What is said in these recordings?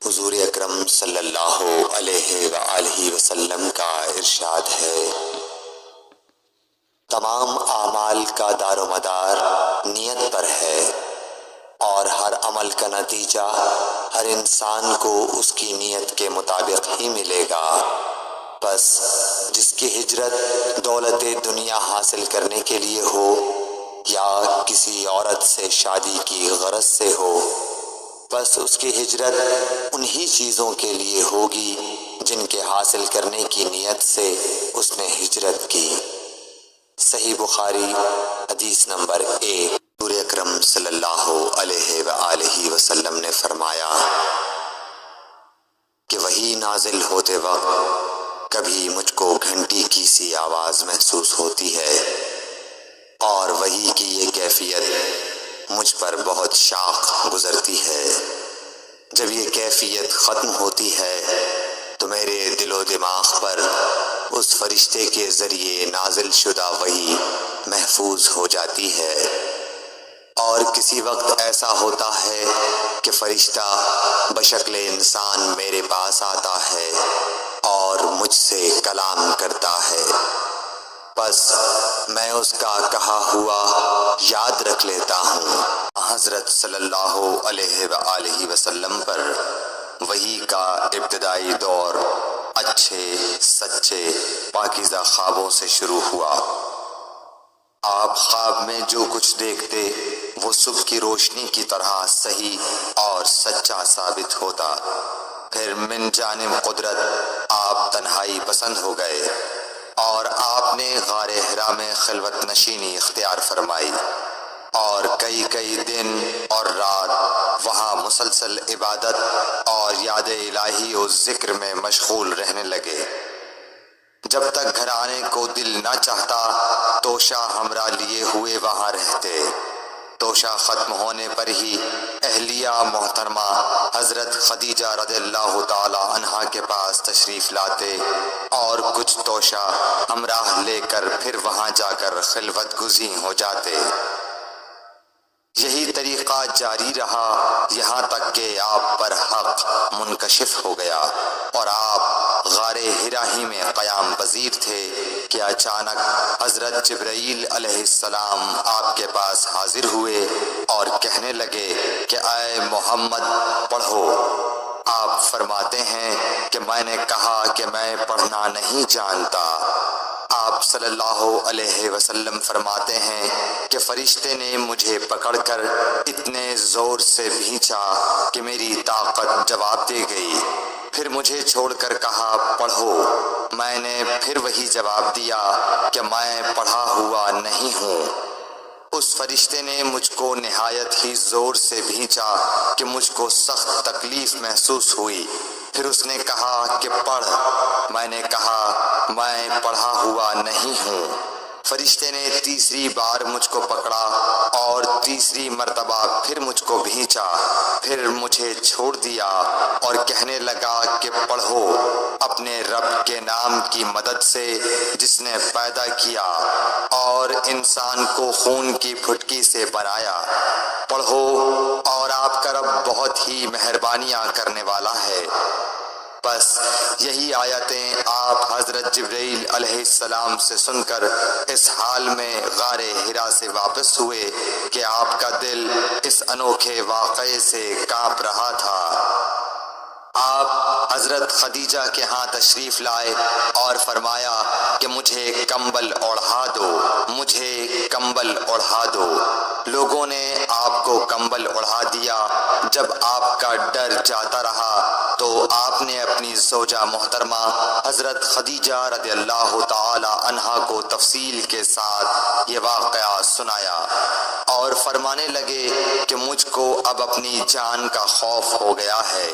حضور اکرم صلی اللہ علیہ وآلہ وسلم کا ارشاد ہے، تمام اعمال کا دار و مدار نیت پر ہے، اور ہر عمل کا نتیجہ ہر انسان کو اس کی نیت کے مطابق ہی ملے گا۔ بس جس کی ہجرت دولت دنیا حاصل کرنے کے لیے ہو یا کسی عورت سے شادی کی غرض سے ہو، بس اس کی ہجرت انہی چیزوں کے لیے ہوگی جن کے حاصل کرنے کی نیت سے اس نے ہجرت کی۔ صحیح بخاری حدیث نمبر 1۔ حضور اکرم صلی اللہ علیہ وآلہ وسلم نے فرمایا کہ وحی نازل ہوتے وقت کبھی مجھ کو گھنٹی کی سی آواز محسوس ہوتی ہے، اور وحی کی یہ کیفیت مجھ پر بہت شاق گزرتی ہے۔ جب یہ کیفیت ختم ہوتی ہے تو میرے دل و دماغ پر اس فرشتے کے ذریعے نازل شدہ وحی محفوظ ہو جاتی ہے، اور کسی وقت ایسا ہوتا ہے کہ فرشتہ بشکل انسان میرے پاس آتا ہے اور مجھ سے کلام کرتا ہے، بس میں اس کا کہا ہوا یاد رکھ لیتا ہوں۔ حضرت صلی اللہ علیہ وآلہ وسلم پر وحی کا ابتدائی دور اچھے سچے پاکیزہ خوابوں سے شروع ہوا۔ آپ خواب میں جو کچھ دیکھتے وہ صبح کی روشنی کی طرح صحیح اور سچا ثابت ہوتا۔ پھر من جانب قدرت آپ تنہائی پسند ہو گئے، اور آپ نے غار حرا میں خلوت نشینی اختیار فرمائی، اور کئی دن اور رات وہاں مسلسل عبادت اور یاد الہی و ذکر میں مشغول رہنے لگے۔ جب تک گھر آنے کو دل نہ چاہتا توشہ ہمراہ لیے ہوئے وہاں رہتے۔ توشہ ختم ہونے پر ہی اہلیہ محترمہ حضرت خدیجہ رضی اللہ تعالی عنہا کے پاس تشریف لاتے، اور کچھ توشہ ہمراہ لے کر پھر وہاں جا کر خلوت گزین ہو جاتے۔ یہی طریقہ جاری رہا یہاں تک کہ آپ پر حق منکشف ہو گیا، اور آپ غار حرا ہی میں قیام پذیر تھے کہ اچانک حضرت جبرائیل علیہ السلام آپ کے پاس حاضر ہوئے اور کہنے لگے کہ اے محمد پڑھو۔ آپ فرماتے ہیں کہ میں نے کہا کہ میں پڑھنا نہیں جانتا۔ آپ صلی اللہ علیہ وسلم فرماتے ہیں کہ فرشتے نے مجھے پکڑ کر اتنے زور سے بھینچا کہ میری طاقت جواب دے گئی۔ پھر مجھے چھوڑ کر کہا پڑھو۔ میں نے پھر وہی جواب دیا کہ میں پڑھا ہوا نہیں ہوں۔ اس فرشتے نے مجھ کو نہایت ہی زور سے بھینچا کہ مجھ کو سخت تکلیف محسوس ہوئی۔ پھر اس نے کہا کہ پڑھ۔ میں نے کہا میں پڑھا ہوا نہیں ہوں۔ فرشتے نے تیسری بار مجھ کو پکڑا اور تیسری مرتبہ پھر مجھ کو بھینچا، پھر مجھے چھوڑ دیا اور کہنے لگا کہ پڑھو اپنے رب کے نام کی مدد سے جس نے پیدا کیا اور انسان کو خون کی پھٹکی سے بنایا۔ پڑھو اور آپ کا رب بہت ہی مہربانیاں کرنے والا ہے۔ بس یہی آیتیں آپ حضرت جبرائیل علیہ السلام سے سن کر اس حال میں غار حرا سے واپس ہوئے کہ آپ کا دل اس انوکھے واقعے سے کانپ رہا تھا۔ آپ حضرت خدیجہ کے ہاں تشریف لائے اور فرمایا کہ مجھے کمبل اوڑھا دو، مجھے کمبل اوڑھا دو۔ لوگوں نے آپ کو کمبل اوڑھا دیا۔ جب آپ کا ڈر جاتا رہا تو آپ نے اپنی زوجہ محترمہ حضرت خدیجہ رضی اللہ تعالی عنہا کو تفصیل کے ساتھ یہ واقعہ سنایا، اور فرمانے لگے کہ مجھ کو اب اپنی جان کا خوف ہو گیا ہے۔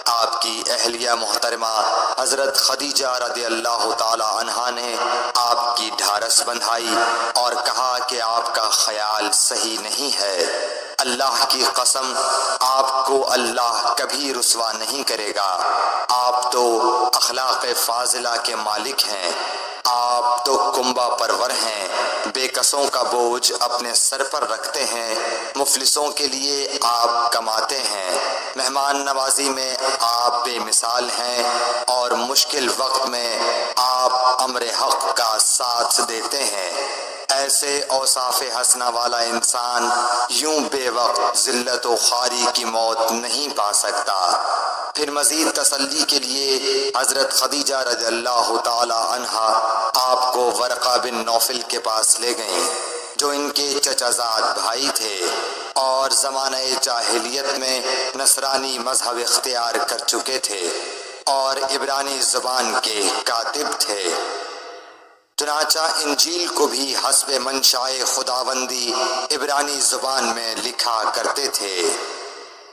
آپ کی اہلیہ محترمہ حضرت خدیجہ رضی اللہ تعالی عنہا نے آپ کی ڈھارس بندھائی اور کہا کہ آپ کا خیال صحیح نہیں ہے۔ اللہ کی قسم آپ کو اللہ کبھی رسوا نہیں کرے گا۔ آپ تو اخلاق فاضلہ کے مالک ہیں۔ آپ تو کنبہ پرور ہیں، بے کسوں کا بوجھ اپنے سر پر رکھتے ہیں، مفلسوں کے لیے آپ کماتے ہیں، مہمان نوازی میں آپ بے مثال ہیں، اور مشکل وقت میں آپ امر حق کا ساتھ دیتے ہیں۔ ایسے اوصاف حسنہ والا انسان یوں بے وقت ذلت و خواری کی موت نہیں پا سکتا۔ پھر مزید تسلی کے لیے حضرت خدیجہ رضی اللہ تعالی عنہا آپ کو ورقہ بن نوفل کے پاس لے گئیں، جو ان کے چچا زاد بھائی تھے اور زمانہ جاہلیت میں نصرانی مذہب اختیار کر چکے تھے اور عبرانی زبان کے کاتب تھے۔ چنانچہ انجیل کو بھی حسب منشائے خداوندی عبرانی زبان میں لکھا کرتے تھے۔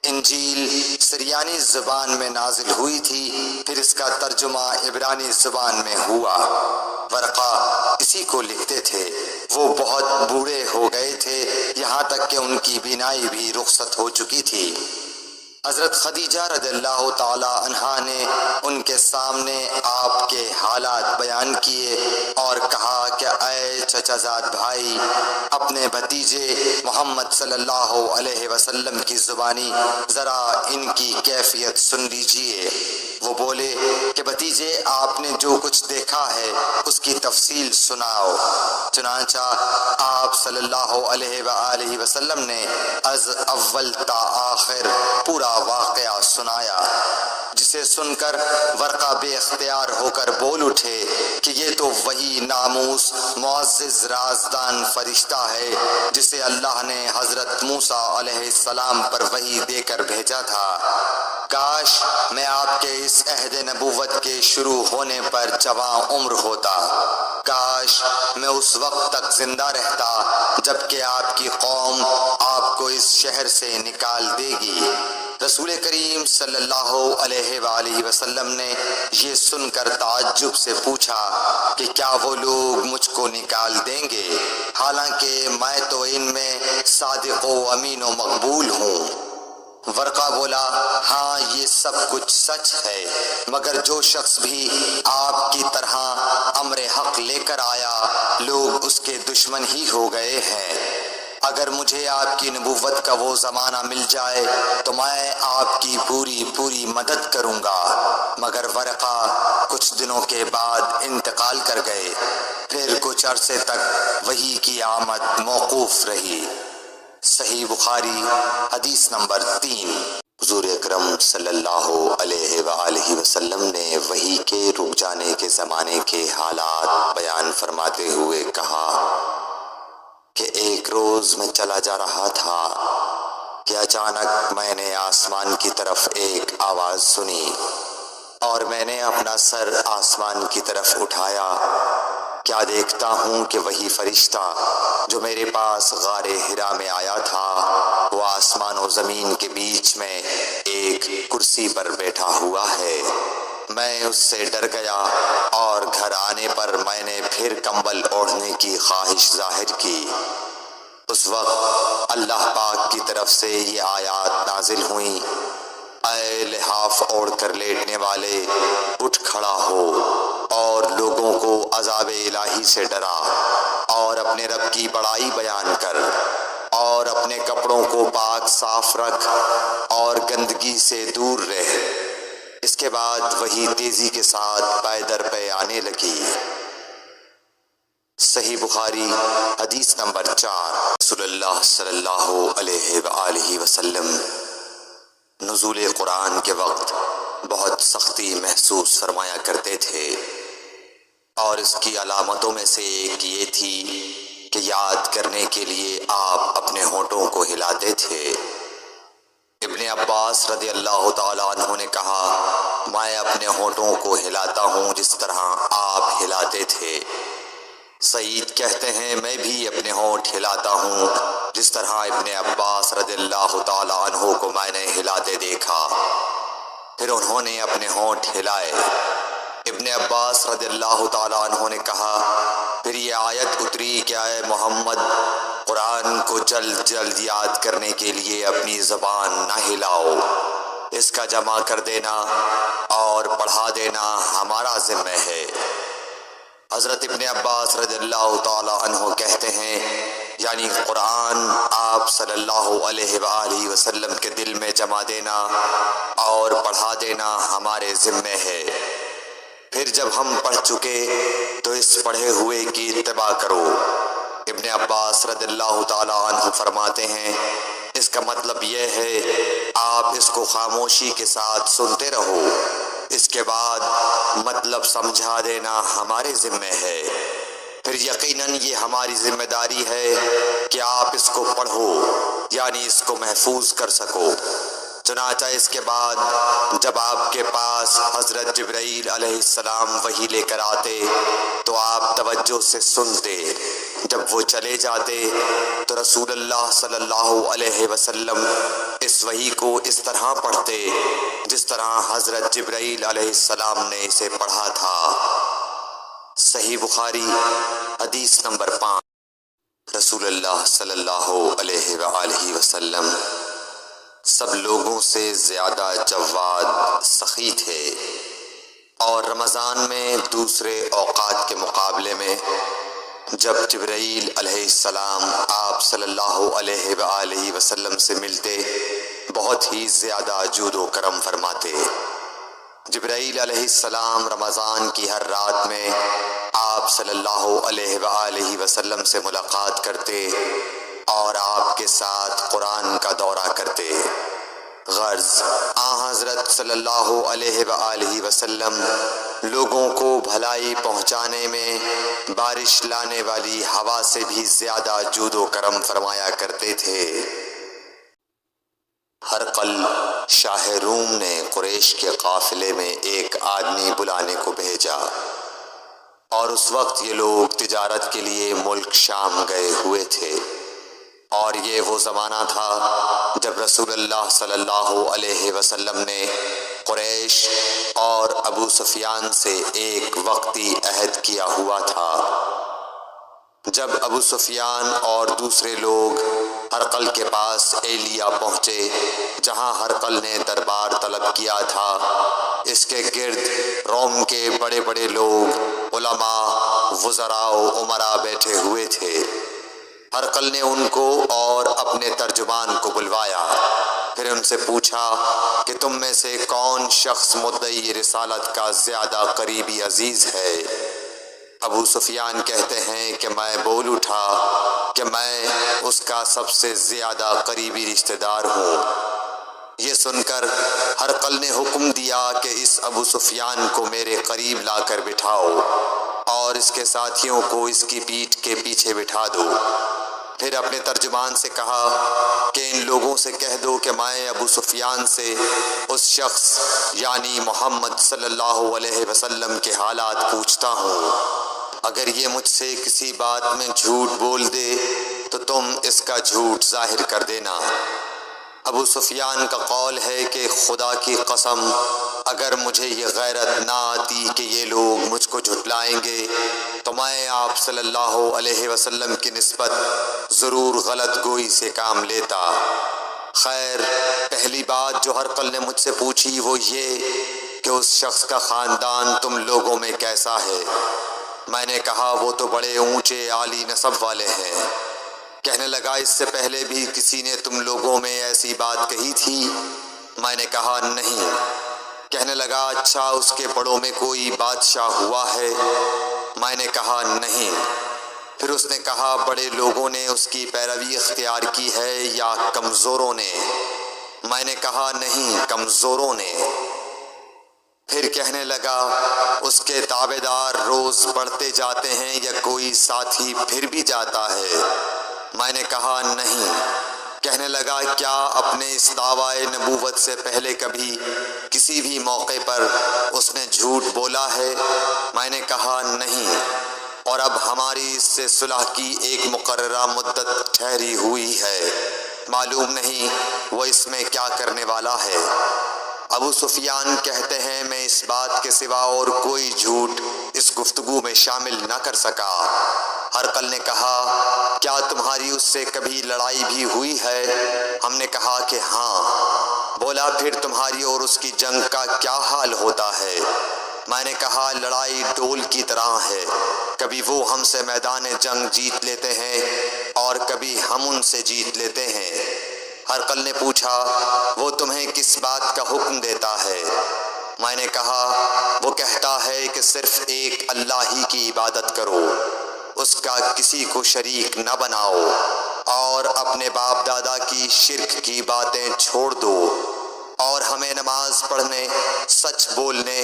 انجیل سریانی زبان میں نازل ہوئی تھی، پھر اس کا ترجمہ عبرانی زبان میں ہوا۔ ورقہ اسی کو لکھتے تھے۔ وہ بہت بوڑھے ہو گئے تھے، یہاں تک کہ ان کی بینائی بھی رخصت ہو چکی تھی۔ حضرت خدیجہ رضی اللہ تعالی عنہا نے ان کے سامنے آپ کے حالات بیان کیے اور کہا کہ اے چچا زاد بھائی، اپنے بھتیجے محمد صلی اللہ علیہ وسلم کی زبانی ذرا ان کی کیفیت سن لیجئے۔ وہ بولے کہ بھتیجے، آپ نے جو کچھ دیکھا ہے اس کی تفصیل سناؤ۔ چنانچہ آپ صلی اللہ علیہ وآلہ وسلم نے از اول تا آخر پورا واقعہ سنایا، جسے سن کر ورقہ بے اختیار ہو کر بول اٹھے کہ یہ تو وہی ناموس معزز رازدان فرشتہ ہے جسے اللہ نے حضرت موسیٰ علیہ السلام پر وحی دے کر بھیجا تھا۔ کاش میں آپ کے اس عہد نبوت کے شروع ہونے پر جواں عمر ہوتا، کاش میں اس وقت تک زندہ رہتا جبکہ آپ کی قوم آپ کو اس شہر سے نکال دے گی۔ رسول کریم صلی اللہ علیہ وآلہ وسلم نے یہ سن کر تعجب سے پوچھا کہ کیا وہ لوگ مجھ کو نکال دیں گے، حالانکہ میں تو ان میں صادق و امین و مقبول ہوں۔ ورقہ بولا، ہاں یہ سب کچھ سچ ہے، مگر جو شخص بھی آپ کی طرح امر حق لے کر آیا لوگ اس کے دشمن ہی ہو گئے ہیں۔ اگر مجھے آپ کی نبوت کا وہ زمانہ مل جائے تو میں آپ کی پوری مدد کروں گا، مگر ورقہ کچھ دنوں کے بعد انتقال کر گئے۔ پھر کچھ عرصے تک وحی کی آمد موقوف رہی۔ صحیح بخاری حدیث نمبر 3۔ حضور اکرم صلی اللہ علیہ وآلہ وسلم نے وحی کے رک جانے کے زمانے کے حالات بیان فرماتے ہوئے کہا کہ ایک روز میں چلا جا رہا تھا کہ اچانک میں نے آسمان کی طرف ایک آواز سنی اور میں نے اپنا سر آسمان کی طرف اٹھایا۔ کیا دیکھتا ہوں کہ وہی فرشتہ جو میرے پاس غار حرا میں آیا تھا وہ آسمان و زمین کے بیچ میں ایک کرسی پر بیٹھا ہوا ہے۔ میں اس سے ڈر گیا اور گھر آنے پر میں نے پھر کمبل اوڑھنے کی خواہش ظاہر کی۔ اس وقت اللہ پاک کی طرف سے یہ آیات نازل ہوئیں، اے لحاف اوڑھ کر لیٹنے والے، اٹھ کھڑا ہو اور لوگوں کو عذاب الہی سے ڈرا اور اپنے رب کی بڑائی بیان کر اور اپنے کپڑوں کو پاک صاف رکھ اور گندگی سے دور رہ۔ اس کے بعد وہی تیزی کے ساتھ پے در پے آنے لگی۔ صحیح بخاری حدیث نمبر 4۔ رسول اللہ صلی اللہ علیہ وآلہ وسلم نزول قرآن کے وقت بہت سختی محسوس فرمایا کرتے تھے، اور اس کی علامتوں میں سے ایک یہ تھی کہ یاد کرنے کے لیے آپ اپنے ہونٹوں کو ہلاتے تھے۔ ابن عباس رضی اللہ تعالیٰ عنہ نے کہا، میں اپنے ہونٹوں کو ہلاتا ہوں جس طرح آپ ہلاتے تھے۔ سعید کہتے ہیں، میں بھی اپنے ہونٹ ہلاتا ہوں جس طرح ابن عباس رضی اللہ تعالیٰ عنہ کو میں نے ہلاتے دیکھا۔ پھر انہوں نے اپنے ہونٹ ہلائے۔ ابن عباس رضی اللہ تعالیٰ عنہ نے کہا، پھر یہ آیت اتری کہ اے محمد، قرآن کو جلد جلد یاد کرنے کے لیے اپنی زبان نہ ہلاؤ، اس کا جمع کر دینا اور پڑھا دینا ہمارا ذمہ ہے۔ حضرت ابن عباس رضی اللہ تعالی عنہ کہتے ہیں یعنی قرآن آپ صلی اللہ علیہ وآلہ وسلم کے دل میں جما دینا اور پڑھا دینا ہمارے ذمے ہے، پھر جب ہم پڑھ چکے تو اس پڑھے ہوئے کی اتباع کرو۔ ابن عباس رضی اللہ تعالی عنہ فرماتے ہیں اس کا مطلب یہ ہے آپ اس کو خاموشی کے ساتھ سنتے رہو، اس کے بعد مطلب سمجھا دینا ہمارے ذمے ہے، پھر یقیناً یہ ہماری ذمہ داری ہے کہ آپ اس کو پڑھو یعنی اس کو محفوظ کر سکو۔ چنانچہ اس کے بعد جب آپ کے پاس حضرت جبرائیل علیہ السلام وحی لے کر آتے تو آپ توجہ سے سنتے، جب وہ چلے جاتے تو رسول اللہ صلی اللہ علیہ وسلم اس وحی کو اس طرح پڑھتے جس طرح حضرت جبرائیل علیہ السلام نے اسے پڑھا تھا۔ صحیح بخاری حدیث نمبر 5۔ رسول اللہ صلی اللہ علیہ وآلہ وسلم سب لوگوں سے زیادہ جواد سخی تھے، اور رمضان میں دوسرے اوقات کے مقابلے میں جب جبرائیل علیہ السلام آپ صلی اللہ علیہ وآلہ وسلم سے ملتے بہت ہی زیادہ جود و کرم فرماتے۔ جبرائیل علیہ السلام رمضان کی ہر رات میں آپ صلی اللہ علیہ وآلہ وسلم سے ملاقات کرتے اور آپ کے ساتھ قرآن کا دورہ کرتے۔ غرض حضرت صلی اللہ علیہ وآلہ وسلم لوگوں کو بھلائی پہنچانے میں بارش لانے والی ہوا سے بھی زیادہ جود و کرم فرمایا کرتے تھے۔ ہرقل شاہ روم نے قریش کے قافلے میں ایک آدمی بلانے کو بھیجا، اور اس وقت یہ لوگ تجارت کے لیے ملک شام گئے ہوئے تھے، اور یہ وہ زمانہ تھا جب رسول اللہ صلی اللہ علیہ وسلم نے قریش اور ابو سفیان سے ایک وقتی عہد کیا ہوا تھا۔ جب ابو سفیان اور دوسرے لوگ ہرقل کے پاس ایلیا پہنچے جہاں ہرقل نے دربار طلب کیا تھا، اس کے گرد روم کے بڑے بڑے لوگ، علماء، وزراء و امراء بیٹھے ہوئے تھے۔ ہرقل نے ان کو اور اپنے ترجمان کو بلوایا، پھر ان سے پوچھا کہ تم میں سے کون شخص مدعی رسالت کا زیادہ قریبی عزیز ہے؟ ابو سفیان کہتے ہیں کہ میں بول اٹھا کہ میں اس کا سب سے زیادہ قریبی رشتہ دار ہوں۔ یہ سن کر ہرقل نے حکم دیا کہ اس ابو سفیان کو میرے قریب لا کر بٹھاؤ اور اس کے ساتھیوں کو اس کی پیٹھ کے پیچھے بٹھا دو۔ پھر اپنے ترجمان سے کہا کہ ان لوگوں سے کہہ دو کہ میں ابو سفیان سے اس شخص یعنی محمد صلی اللہ علیہ وسلم کے حالات پوچھتا ہوں، اگر یہ مجھ سے کسی بات میں جھوٹ بول دے تو تم اس کا جھوٹ ظاہر کر دینا۔ ابو سفیان کا قول ہے کہ خدا کی قسم اگر مجھے یہ غیرت نہ آتی کہ یہ لوگ مجھ کو جھٹلائیں گے تو میں آپ صلی اللہ علیہ وسلم کی نسبت ضرور غلط گوئی سے کام لیتا۔ خیر، پہلی بات جو ہرقل نے مجھ سے پوچھی وہ یہ کہ اس شخص کا خاندان تم لوگوں میں کیسا ہے؟ میں نے کہا وہ تو بڑے اونچے عالی نسب والے ہیں۔ کہنے لگا اس سے پہلے بھی کسی نے تم لوگوں میں ایسی بات کہی تھی؟ میں نے کہا نہیں۔ کہنے لگا اچھا اس کے بڑوں میں کوئی بادشاہ ہوا ہے؟ میں نے کہا نہیں۔ پھر اس نے کہا بڑے لوگوں نے اس کی پیروی اختیار کی ہے یا کمزوروں نے؟ میں نے کہا نہیں، کمزوروں نے۔ پھر کہنے لگا اس کے تابعدار روز بڑھتے جاتے ہیں یا کوئی ساتھی پھر بھی جاتا ہے؟ میں نے کہا نہیں۔ کہنے لگا کیا اپنے اس دعوی نبوت سے پہلے کبھی کسی بھی موقع پر اس نے جھوٹ بولا ہے؟ میں نے کہا نہیں، اور اب ہماری اس سے صلح کی ایک مقررہ مدت ٹھہری ہوئی ہے، معلوم نہیں وہ اس میں کیا کرنے والا ہے۔ ابو سفیان کہتے ہیں میں اس بات کے سوا اور کوئی جھوٹ اس گفتگو میں شامل نہ کر سکا۔ ہرقل نے کہا کیا تمہاری اس سے کبھی لڑائی بھی ہوئی ہے؟ ہم نے کہا کہ ہاں۔ بولا پھر تمہاری اور اس کی جنگ کا کیا حال ہوتا ہے؟ میں نے کہا لڑائی ڈول کی طرح ہے، کبھی وہ ہم سے میدان جنگ جیت لیتے ہیں اور کبھی ہم ان سے جیت لیتے ہیں۔ ہرقل نے پوچھا وہ تمہیں کس بات کا حکم دیتا ہے؟ میں نے کہا وہ کہتا ہے کہ صرف ایک اللہ ہی کی عبادت کرو، اس کا کسی کو شریک نہ بناؤ اور اپنے باپ دادا کی شرک کی باتیں چھوڑ دو، اور ہمیں نماز پڑھنے، سچ بولنے،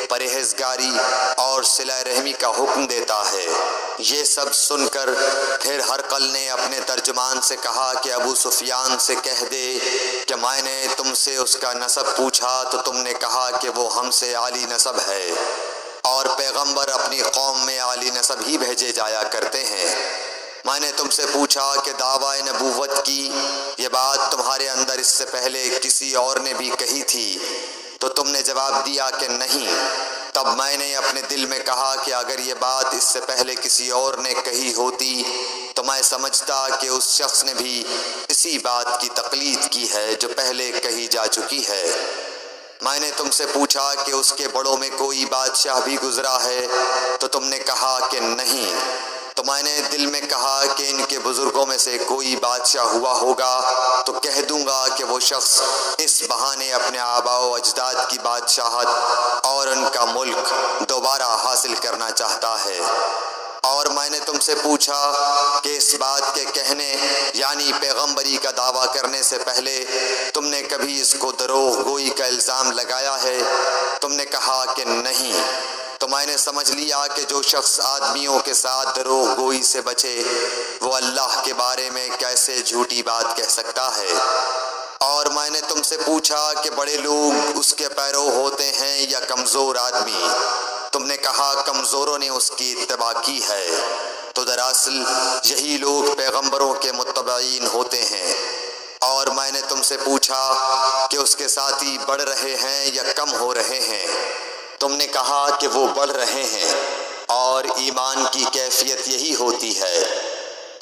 پرہیزگاری اور صلہ رحمی کا حکم دیتا ہے۔ یہ سب سن کر پھر ہرقل نے اپنے ترجمان سے کہا کہ ابو سفیان سے کہہ دے کہ میں نے تم سے اس کا نسب پوچھا تو تم نے کہا کہ وہ ہم سے عالی نسب ہے، اور پیغمبر اپنی قوم میں عالی نسب ہی بھیجے جایا کرتے ہیں۔ میں نے تم سے پوچھا کہ دعویٰ نبوت کی یہ بات تمہارے اندر اس سے پہلے کسی اور نے بھی کہی تھی تو تم نے جواب دیا کہ نہیں۔ تب میں نے اپنے دل میں کہا کہ اگر یہ بات اس سے پہلے کسی اور نے کہی ہوتی تو میں سمجھتا کہ اس شخص نے بھی اسی بات کی تقلید کی ہے جو پہلے کہی جا چکی ہے۔ میں نے تم سے پوچھا کہ اس کے بڑوں میں کوئی بادشاہ بھی گزرا ہے تو تم نے کہا کہ نہیں۔ تو میں نے دل میں کہا کہ ان کے بزرگوں میں سے کوئی بادشاہ ہوا ہوگا تو کہہ دوں گا کہ وہ شخص اس بہانے اپنے آباء و اجداد کی بادشاہت اور ان کا ملک دوبارہ حاصل کرنا چاہتا ہے۔ اور میں نے تم سے پوچھا کہ اس بات کے کہنے یعنی پیغمبری کا دعویٰ کرنے سے پہلے تم نے کبھی اس کو دروغ گوئی کا الزام لگایا ہے؟ تم نے کہا کہ نہیں۔ تو میں نے سمجھ لیا کہ جو شخص آدمیوں کے ساتھ دروغ گوئی سے بچے وہ اللہ کے بارے میں کیسے جھوٹی بات کہہ سکتا ہے۔ اور میں نے تم سے پوچھا کہ بڑے لوگ اس کے پیرو ہوتے ہیں یا کمزور آدمی؟ تم نے کہا کمزوروں نے اس کی اتباع کی ہے۔ تو دراصل یہی لوگ پیغمبروں کے متبعین ہوتے ہیں۔ اور میں نے تم سے پوچھا کہ اس کے ساتھی بڑھ رہے ہیں یا کم ہو رہے ہیں؟ تم نے کہا کہ وہ بڑھ رہے ہیں، اور ایمان کی کیفیت یہی ہوتی ہے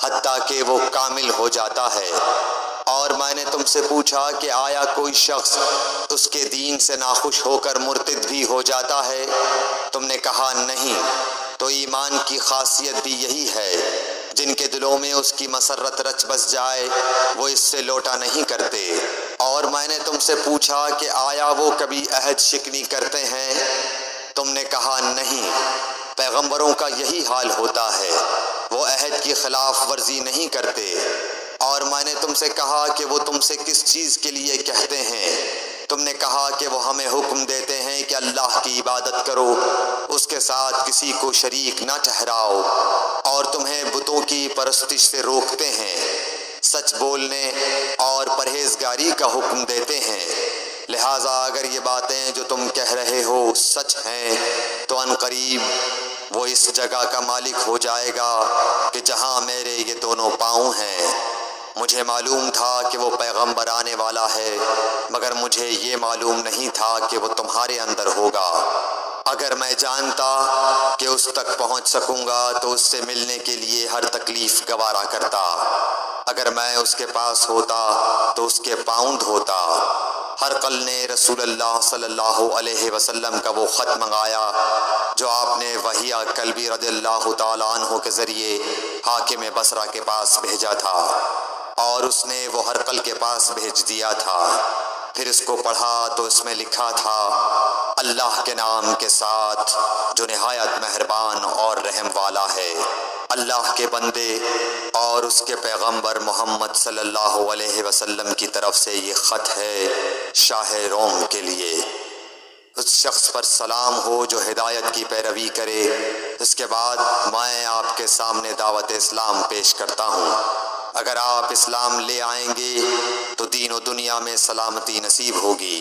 حتیٰ کہ وہ کامل ہو جاتا ہے۔ اور میں نے تم سے پوچھا کہ آیا کوئی شخص اس کے دین سے ناخوش ہو کر مرتد بھی ہو جاتا ہے؟ تم نے کہا نہیں۔ تو ایمان کی خاصیت بھی یہی ہے، جن کے دلوں میں اس کی مسرت رچ بس جائے وہ اس سے لوٹا نہیں کرتے۔ اور میں نے تم سے پوچھا کہ آیا وہ کبھی عہد شکنی کرتے ہیں؟ تم نے کہا نہیں۔ پیغمبروں کا یہی حال ہوتا ہے، وہ عہد کی خلاف ورزی نہیں کرتے۔ اور میں نے تم سے کہا کہ وہ تم سے کس چیز کے لیے کہتے ہیں؟ تم نے کہا کہ وہ ہمیں حکم دیتے ہیں کہ اللہ کی عبادت کرو، اس کے ساتھ کسی کو شریک نہ ٹھہراؤ، اور تمہیں بتوں کی پرستش سے روکتے ہیں، سچ بولنے اور پرہیزگاری کا حکم دیتے ہیں۔ لہٰذا اگر یہ باتیں جو تم کہہ رہے ہو سچ ہیں تو عنقریب وہ اس جگہ کا مالک ہو جائے گا کہ جہاں میرے یہ دونوں پاؤں ہیں۔ مجھے معلوم تھا کہ وہ پیغمبر آنے والا ہے، مگر مجھے یہ معلوم نہیں تھا کہ وہ تمہارے اندر ہوگا۔ اگر میں جانتا کہ اس تک پہنچ سکوں گا تو اس سے ملنے کے لیے ہر تکلیف گوارا کرتا۔ اگر میں اس کے پاس ہوتا تو اس کے پاؤں دھوتا۔ ہرقل نے رسول اللہ صلی اللہ علیہ وسلم کا وہ خط منگایا جو آپ نے وحیہ کلبی رضی اللہ تعالیٰ عنہ کے ذریعے حاکم بصرہ کے پاس بھیجا تھا، اور اس نے وہ ہرقل کے پاس بھیج دیا تھا۔ پھر اس کو پڑھا تو اس میں لکھا تھا، اللہ کے نام کے ساتھ جو نہایت مہربان اور رحم والا ہے۔ اللہ کے بندے اور اس کے پیغمبر محمد صلی اللہ علیہ وسلم کی طرف سے یہ خط ہے شاہ روم کے لیے۔ اس شخص پر سلام ہو جو ہدایت کی پیروی کرے۔ اس کے بعد میں آپ کے سامنے دعوت اسلام پیش کرتا ہوں۔ اگر آپ اسلام لے آئیں گے تو دین و دنیا میں سلامتی نصیب ہوگی،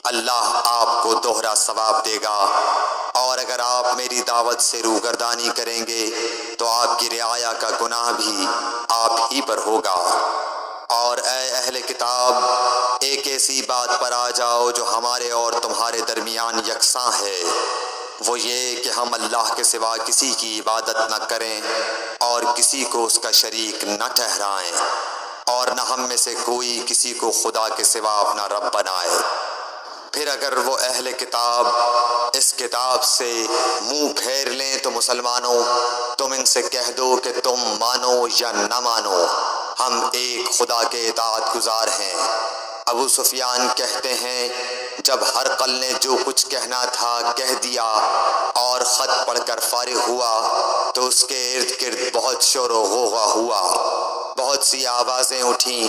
اللہ آپ کو دوہرا ثواب دے گا، اور اگر آپ میری دعوت سے روگردانی کریں گے تو آپ کی رعایا کا گناہ بھی آپ ہی پر ہوگا۔ اور اے اہل کتاب، ایک ایسی بات پر آ جاؤ جو ہمارے اور تمہارے درمیان یکساں ہے، وہ یہ کہ ہم اللہ کے سوا کسی کی عبادت نہ کریں اور کسی کو اس کا شریک نہ ٹھہرائیں، اور نہ ہم میں سے کوئی کسی کو خدا کے سوا اپنا رب بنائے۔ پھر اگر وہ اہل کتاب اس کتاب سے منہ پھیر لیں تو مسلمانوں تم ان سے کہہ دو کہ تم مانو یا نہ مانو، ہم ایک خدا کے اطاعت گزار ہیں۔ ابو سفیان کہتے ہیں جب ہرقل نے جو کچھ کہنا تھا کہہ دیا اور خط پڑھ کر فارغ ہوا تو اس کے ارد گرد بہت شور و غوغا ہوا، بہت سی آوازیں اٹھیں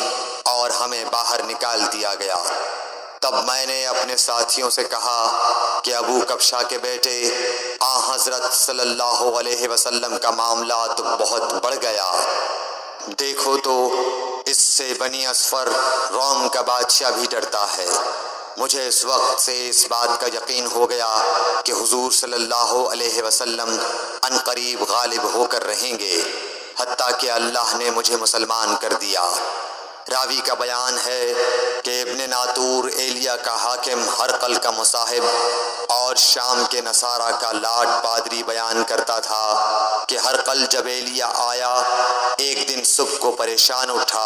اور ہمیں باہر نکال دیا گیا۔ تب میں نے اپنے ساتھیوں سے کہا کہ ابو کبشہ کے بیٹے حضرت صلی اللہ علیہ وسلم کا معاملہ تو بہت بڑھ گیا، دیکھو تو اس سے بنی اصفر روم کا بادشاہ بھی ڈرتا ہے۔ مجھے اس وقت سے اس بات کا یقین ہو گیا کہ حضور صلی اللہ علیہ وسلم ان قریب غالب ہو کر رہیں گے، حتیٰ کہ اللہ نے مجھے مسلمان کر دیا۔ راوی کا بیان ہے کہ ابن ناطور ایلیا کا حاکم ہرقل کا مصاحب اور شام کے نصارہ کا لاٹ پادری بیان کرتا تھا کہ ہرقل جب ایلیا آیا ایک دن صبح کو پریشان اٹھا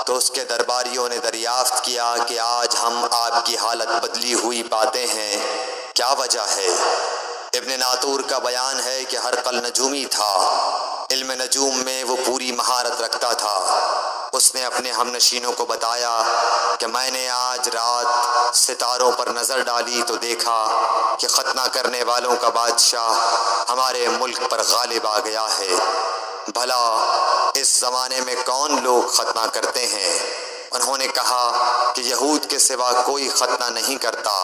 تو اس کے درباریوں نے دریافت کیا کہ آج ہم آپ کی حالت بدلی ہوئی پاتے ہیں، کیا وجہ ہے؟ ابن ناطور کا بیان ہے کہ ہرقل نجومی تھا، علم نجوم میں وہ پوری مہارت رکھتا تھا۔ اس نے اپنے ہم نشینوں کو بتایا کہ میں نے آج رات ستاروں پر نظر ڈالی تو دیکھا کہ ختنہ کرنے والوں کا بادشاہ ہمارے ملک پر غالب آ گیا ہے۔ بھلا اس زمانے میں کون لوگ ختنہ کرتے ہیں؟ انہوں نے کہا کہ یہود کے سوا کوئی ختنہ نہیں کرتا،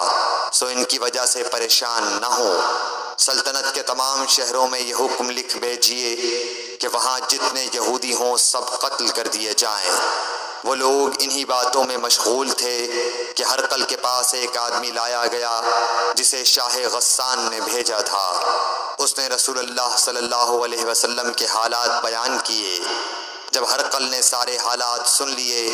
سو ان کی وجہ سے پریشان نہ ہوں۔ سلطنت کے تمام شہروں میں یہ حکم لکھ بھیجیے کہ وہاں جتنے یہودی ہوں سب قتل کر دیے جائیں۔ وہ لوگ انہی باتوں میں مشغول تھے کہ ہرقل کے پاس ایک آدمی لایا گیا جسے شاہ غسان نے بھیجا تھا۔ اس نے رسول اللہ صلی اللہ علیہ وسلم کے حالات بیان کیے۔ جب ہرقل نے سارے حالات سن لیے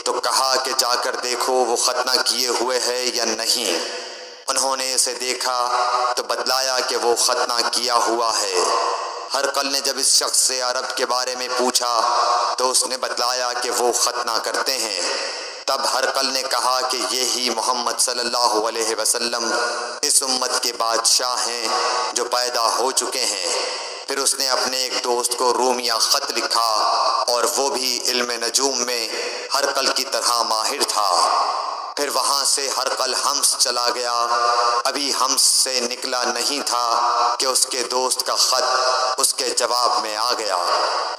تو کہا کہ جا کر دیکھو وہ ختنہ کیے ہوئے ہے یا نہیں۔ انہوں نے اسے دیکھا تو بتلایا کہ وہ ختنہ کیا ہوا ہے۔ ہرقل نے جب اس شخص سے عرب کے بارے میں پوچھا تو اس نے بتلایا کہ وہ ختنہ کرتے ہیں۔ تب ہرقل نے کہا کہ یہی محمد صلی اللہ علیہ وسلم اس امت کے بادشاہ ہیں جو پیدا ہو چکے ہیں۔ پھر اس نے اپنے ایک دوست کو رومیہ خط لکھا اور وہ بھی علم نجوم میں ہرقل کی طرح ماہر تھا۔ پھر وہاں سے ہرقل حمص چلا گیا، ابھی حمص سے نکلا نہیں تھا کہ اس کے دوست کا خط اس کے جواب میں آ گیا۔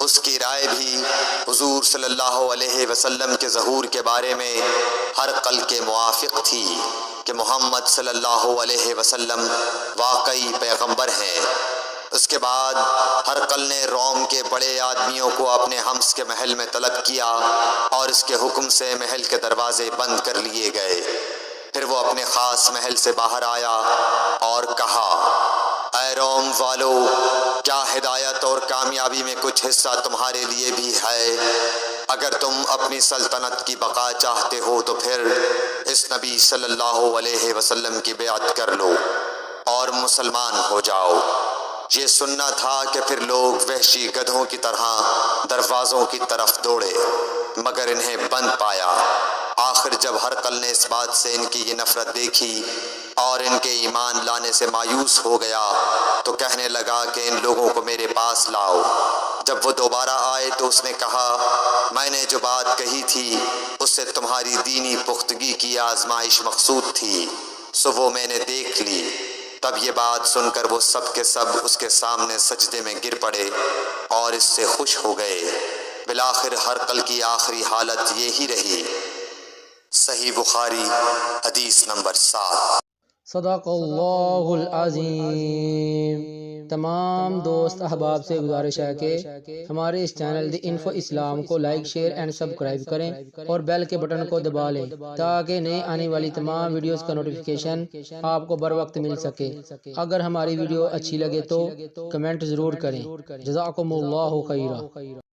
اس کی رائے بھی حضور صلی اللہ علیہ وسلم کے ظہور کے بارے میں ہرقل کے موافق تھی کہ محمد صلی اللہ علیہ وسلم واقعی پیغمبر ہیں۔ اس کے بعد ہرقل نے روم کے بڑے آدمیوں کو اپنے حمص کے محل میں طلب کیا اور اس کے حکم سے محل کے دروازے بند کر لیے گئے۔ پھر وہ اپنے خاص محل سے باہر آیا اور کہا، اے روم والو، کیا ہدایت اور کامیابی میں کچھ حصہ تمہارے لیے بھی ہے؟ اگر تم اپنی سلطنت کی بقا چاہتے ہو تو پھر اس نبی صلی اللہ علیہ وسلم کی بیعت کر لو اور مسلمان ہو جاؤ۔ یہ سننا تھا کہ پھر لوگ وحشی گدھوں کی طرح دروازوں کی طرف دوڑے، مگر انہیں بند پایا۔ آخر جب ہرقل نے اس بات سے ان کی یہ نفرت دیکھی اور ان کے ایمان لانے سے مایوس ہو گیا تو کہنے لگا کہ ان لوگوں کو میرے پاس لاؤ۔ جب وہ دوبارہ آئے تو اس نے کہا، میں نے جو بات کہی تھی اس سے تمہاری دینی پختگی کی آزمائش مقصود تھی، سو وہ میں نے دیکھ لی۔ تب یہ بات سن کر وہ سب کے سب اس کے سامنے سجدے میں گر پڑے اور اس سے خوش ہو گئے۔ بالآخر ہرقل کی آخری حالت یہی رہی۔ صحیح بخاری حدیث نمبر 7۔ صدق اللہ العظیم۔ تمام دوست احباب سے گزارش ہے کہ ہمارے اس چینل دی انفو اسلام کو لائک، شیئر اینڈ سبسکرائب کریں اور بیل کے بٹن کو دبا لیں تاکہ نئی آنے والی تمام ویڈیوز کا نوٹیفیکیشن آپ کو بر وقت مل سکے۔ اگر ہماری ویڈیو اچھی لگے تو کمنٹ ضرور کریں۔ جزاکم اللہ خیرہ۔